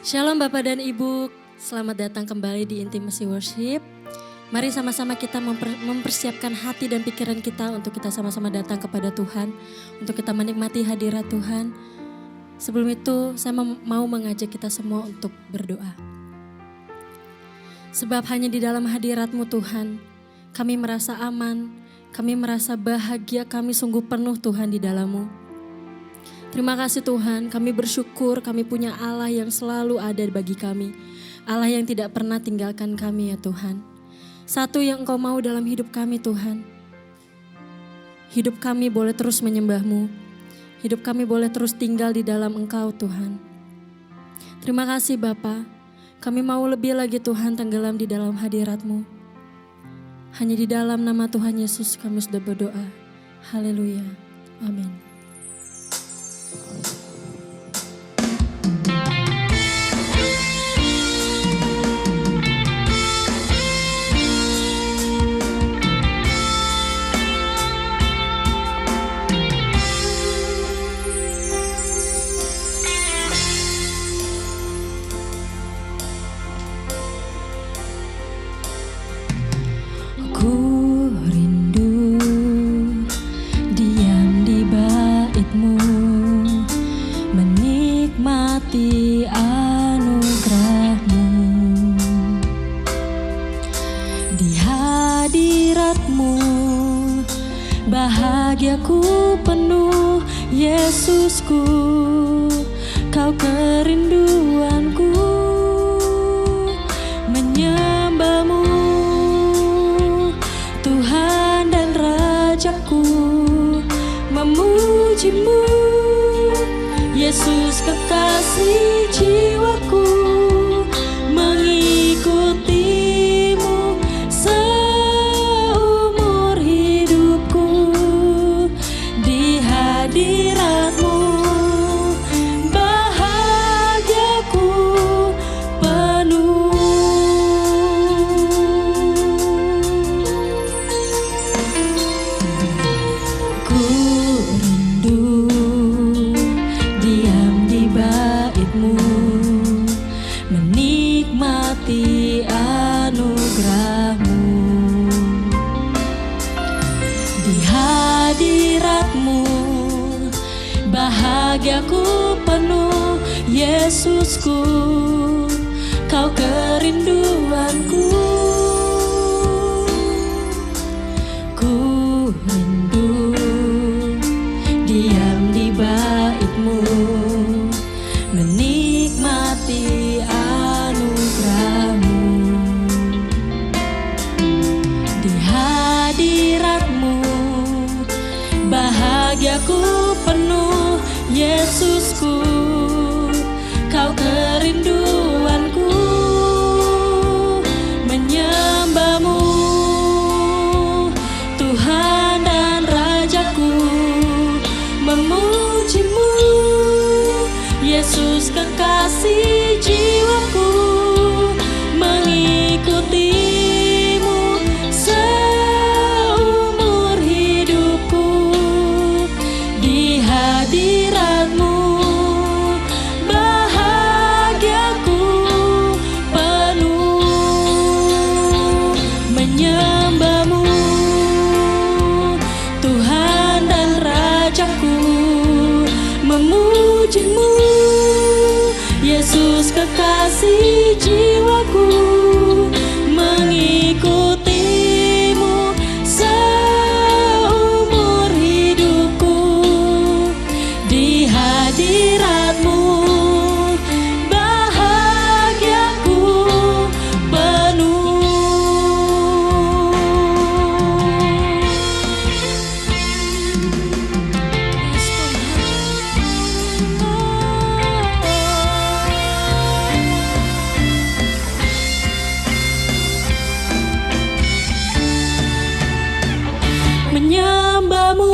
Shalom Bapak dan Ibu, selamat datang kembali di Intimacy Worship. Mari sama-sama kita mempersiapkan hati dan pikiran kita untuk kita sama-sama datang kepada Tuhan, untuk kita menikmati hadirat Tuhan. Sebelum itu saya mau mengajak kita semua untuk berdoa. Sebab hanya di dalam hadirat-Mu Tuhan, kami merasa aman, kami merasa bahagia, kami sungguh penuh Tuhan di dalam-Mu. Terima kasih Tuhan, kami bersyukur kami punya Allah yang selalu ada bagi kami. Allah yang tidak pernah tinggalkan kami ya Tuhan. Satu yang Engkau mau dalam hidup kami Tuhan. Hidup kami boleh terus menyembah-Mu. Hidup kami boleh terus tinggal di dalam Engkau Tuhan. Terima kasih Bapa. Kami mau lebih lagi Tuhan tenggelam di dalam hadirat-Mu. Hanya di dalam nama Tuhan Yesus kami sudah berdoa. Haleluya. Amin. Ku rindu diam di bait-Mu, menikmati anugerah-Mu. Di hadirat-Mu bahagiaku penuh, Yesusku, Kau kerinduanku, menyembah-Mu Tuhan dan Rajaku, memuji-Mu Yesus kekasih jiwaku, mengikuti-Mu seumur hidupku. Di hadirat-Mu bahagiaku penuh. Ku rindu diam di bait-Mu, menikmati anugerah-Mu. Di hadirat-Mu bahagiaku penuh, Yesusku, Kau kerinduanku. Ku rindu diam di bait-Mu, menikmati anugerah-Mu. Di hadirat-Mu bahagiaku penuh, Yesusku, Kau kerinduanku, menyembah-Mu Tuhan dan Rajaku, memuji-Mu Yesus kekasih jiwaku, mengikuti-Mu seumur hidupku. Di hadirat-Mu bahagiaku penuh, menyembah-Mu Tuhan dan Rajaku, memuji-Mu Yesus kekasih jiwaku, mengikuti-Mu seumur hidupku. Di hadirat-Mu bahagiaku penuh. Menyembah-Mu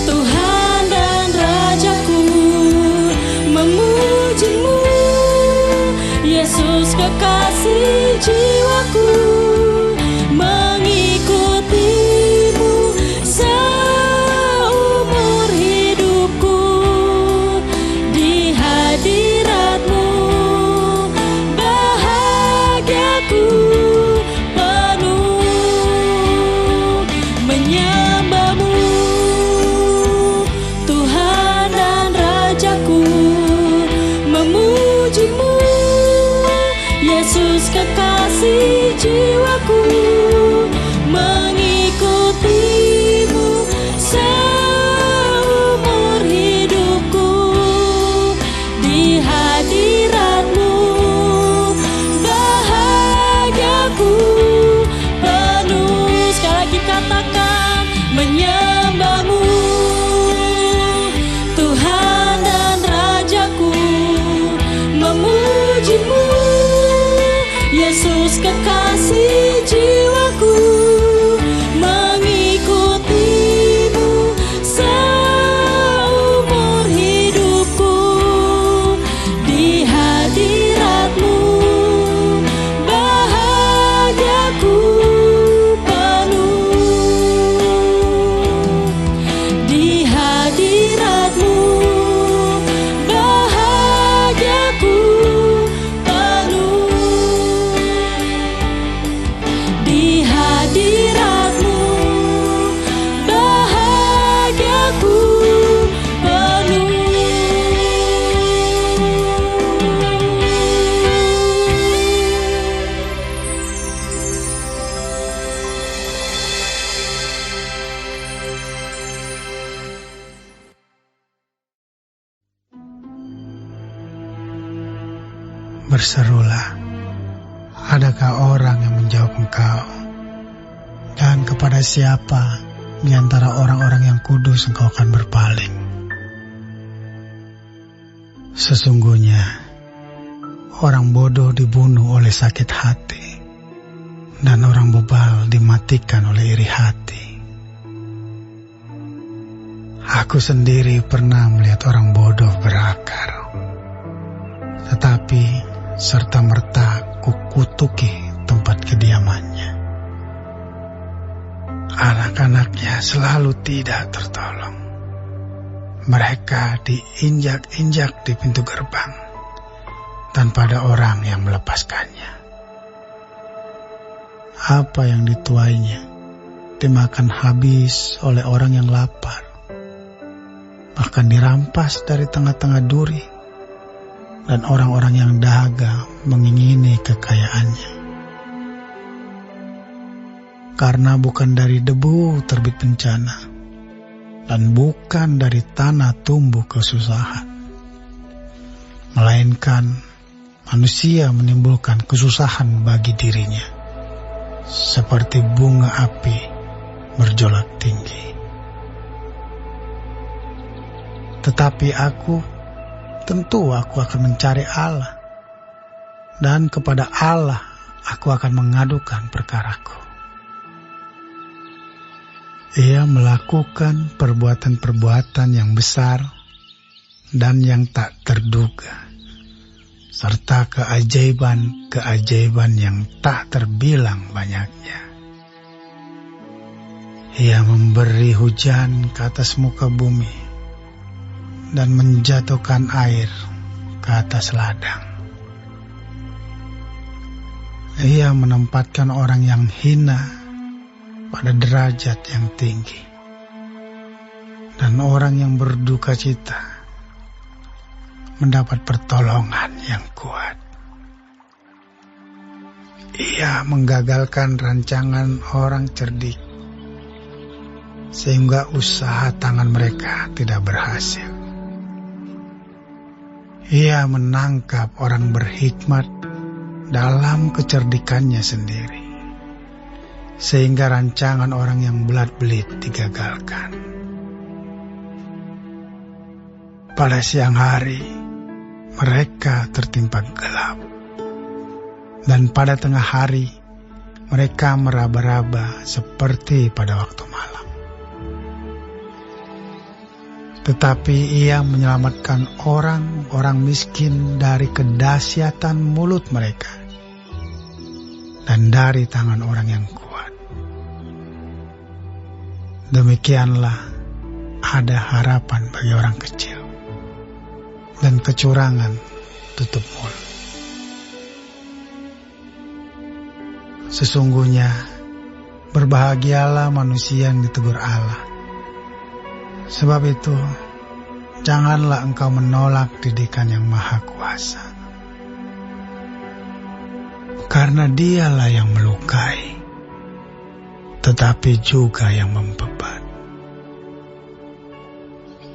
Tuhan dan Rajaku, memuji-Mu Yesus kekasih jiwaku, mengikuti-Mu seumur hidupku. Di hadirat jiwaku mengikutimu seumur hidupku. Di hadiratmu bahagiaku penuh. Di hadiratmu bahagiaku penuh. Di hadiratmu bahagiaku penuh. Berserulah, adakah orang yang menjawab engkau? Dan kepada siapa di antara orang-orang yang kudus engkau akan berpaling? Sesungguhnya, orang bodoh dibunuh oleh sakit hati, dan orang bebal dimatikan oleh iri hati. Aku sendiri pernah melihat orang bodoh berakar, tetapi serta-merta kukutuki tempat kediamannya. Anak-anaknya selalu tidak tertolong. Mereka diinjak-injak di pintu gerbang tanpa ada orang yang melepaskannya. Apa yang dituainya dimakan habis oleh orang yang lapar, bahkan dirampas dari tengah-tengah duri, dan orang-orang yang dahaga mengingini kekayaannya. Karena bukan dari debu terbit bencana, dan bukan dari tanah tumbuh kesusahan, melainkan manusia menimbulkan kesusahan bagi dirinya, seperti bunga api berjolak tinggi. Tetapi tentu aku akan mencari Allah, dan kepada Allah aku akan mengadukan perkaraku. Ia melakukan perbuatan-perbuatan yang besar dan yang tak terduga, serta keajaiban-keajaiban yang tak terbilang banyaknya. Ia memberi hujan ke atas muka bumi dan menjatuhkan air ke atas ladang. Ia menempatkan orang yang hina pada derajat yang tinggi, dan orang yang berduka cita mendapat pertolongan yang kuat. Ia menggagalkan rancangan orang cerdik, sehingga usaha tangan mereka tidak berhasil. Ia menangkap orang berhikmat dalam kecerdikannya sendiri, sehingga rancangan orang yang belat-belit digagalkan. Pada siang hari, mereka tertimpa gelap, dan pada tengah hari, mereka meraba-raba seperti pada waktu malam. Tetapi ia menyelamatkan orang-orang miskin dari kedahsyatan mulut mereka dan dari tangan orang yang kuat. Demikianlah ada harapan bagi orang kecil, dan kecurangan tutup mulut. Sesungguhnya berbahagialah manusia yang ditegur Allah. Sebab itu, janganlah engkau menolak didikan yang Maha Kuasa. Karena dialah yang melukai, tetapi juga yang membebat.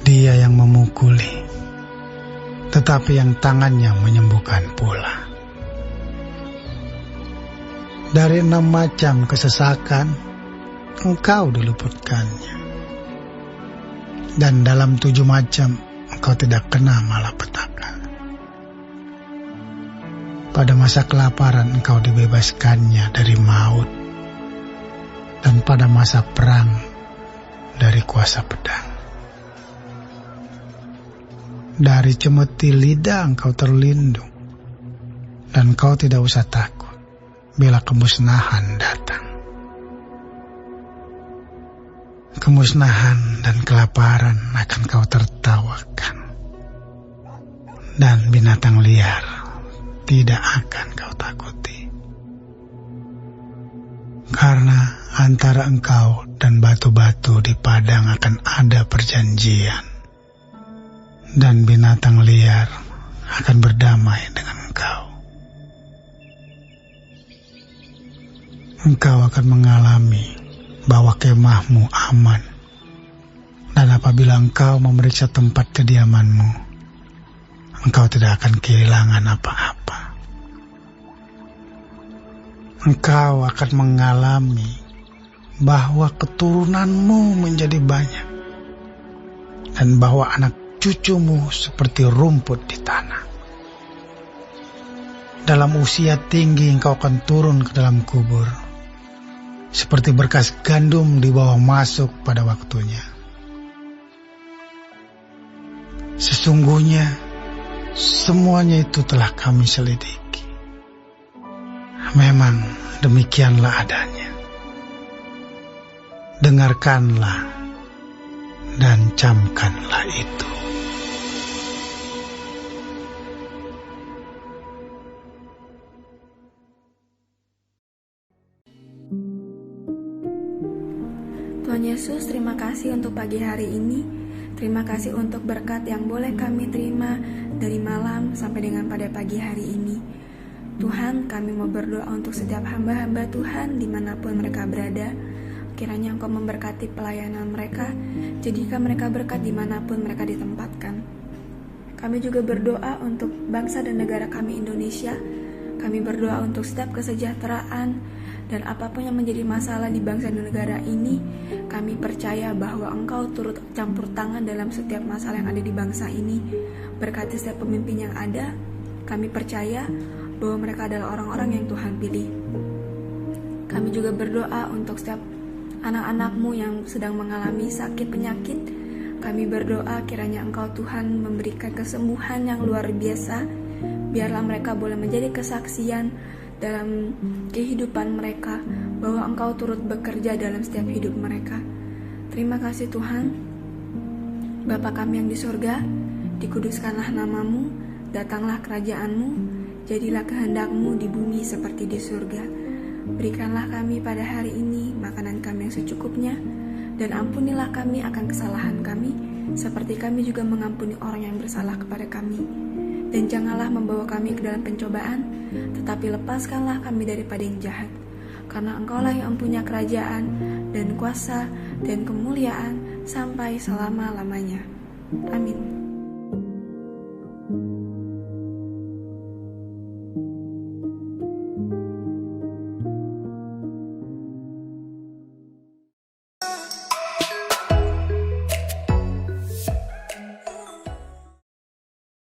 Dia yang memukuli, tetapi yang tangannya menyembuhkan pula. Dari 6 macam kesesakan, engkau diluputkannya. Dan dalam 7 macam engkau tidak kena malapetaka. Pada masa kelaparan engkau dibebaskannya dari maut, dan pada masa perang dari kuasa pedang. Dari cemeti lidah engkau terlindung, dan kau tidak usah takut bila kemusnahan datang. Kemusnahan dan kelaparan akan kau tertawakan, dan binatang liar tidak akan kau takuti. Karena antara engkau dan batu-batu di padang akan ada perjanjian, dan binatang liar akan berdamai dengan engkau. Engkau akan mengalami bahwa kemahmu aman, dan apabila engkau memeriksa tempat kediamanmu, engkau tidak akan kehilangan apa-apa. Engkau akan mengalami bahwa keturunanmu menjadi banyak, dan bahwa anak cucumu seperti rumput di tanah. Dalam usia tinggi engkau akan turun ke dalam kubur, seperti berkas gandum dibawa masuk pada waktunya. Sesungguhnya semuanya itu telah kami selidiki. Memang demikianlah adanya. Dengarkanlah dan camkanlah itu. Tuhan Yesus, terima kasih untuk pagi hari ini. Terima kasih untuk berkat yang boleh kami terima dari malam sampai dengan pada pagi hari ini. Tuhan, kami mau berdoa untuk setiap hamba-hamba Tuhan dimanapun mereka berada. Kiranya Engkau memberkati pelayanan mereka, jadikan mereka berkat dimanapun mereka ditempatkan. Kami juga berdoa untuk bangsa dan negara kami Indonesia. Kami berdoa untuk setiap kesejahteraan dan apapun yang menjadi masalah di bangsa dan negara ini. Kami percaya bahwa Engkau turut campur tangan dalam setiap masalah yang ada di bangsa ini. Berkati setiap pemimpin yang ada. Kami percaya bahwa mereka adalah orang-orang yang Tuhan pilih. Kami juga berdoa untuk setiap anak-anak-Mu yang sedang mengalami sakit penyakit. Kami berdoa kiranya Engkau Tuhan memberikan kesembuhan yang luar biasa. Biarlah mereka boleh menjadi kesaksian dalam kehidupan mereka bahwa Engkau turut bekerja dalam setiap hidup mereka. Terima kasih Tuhan. Bapa kami yang di surga, dikuduskanlah nama-Mu, datanglah kerajaan-Mu, jadilah kehendak-Mu di bumi seperti di surga. Berikanlah kami pada hari ini makanan kami yang secukupnya, dan ampunilah kami akan kesalahan kami, seperti kami juga mengampuni orang yang bersalah kepada kami. Dan janganlah membawa kami ke dalam pencobaan, tetapi lepaskanlah kami daripada yang jahat. Karena Engkaulah yang punya kerajaan, dan kuasa, dan kemuliaan, sampai selama-lamanya. Amin.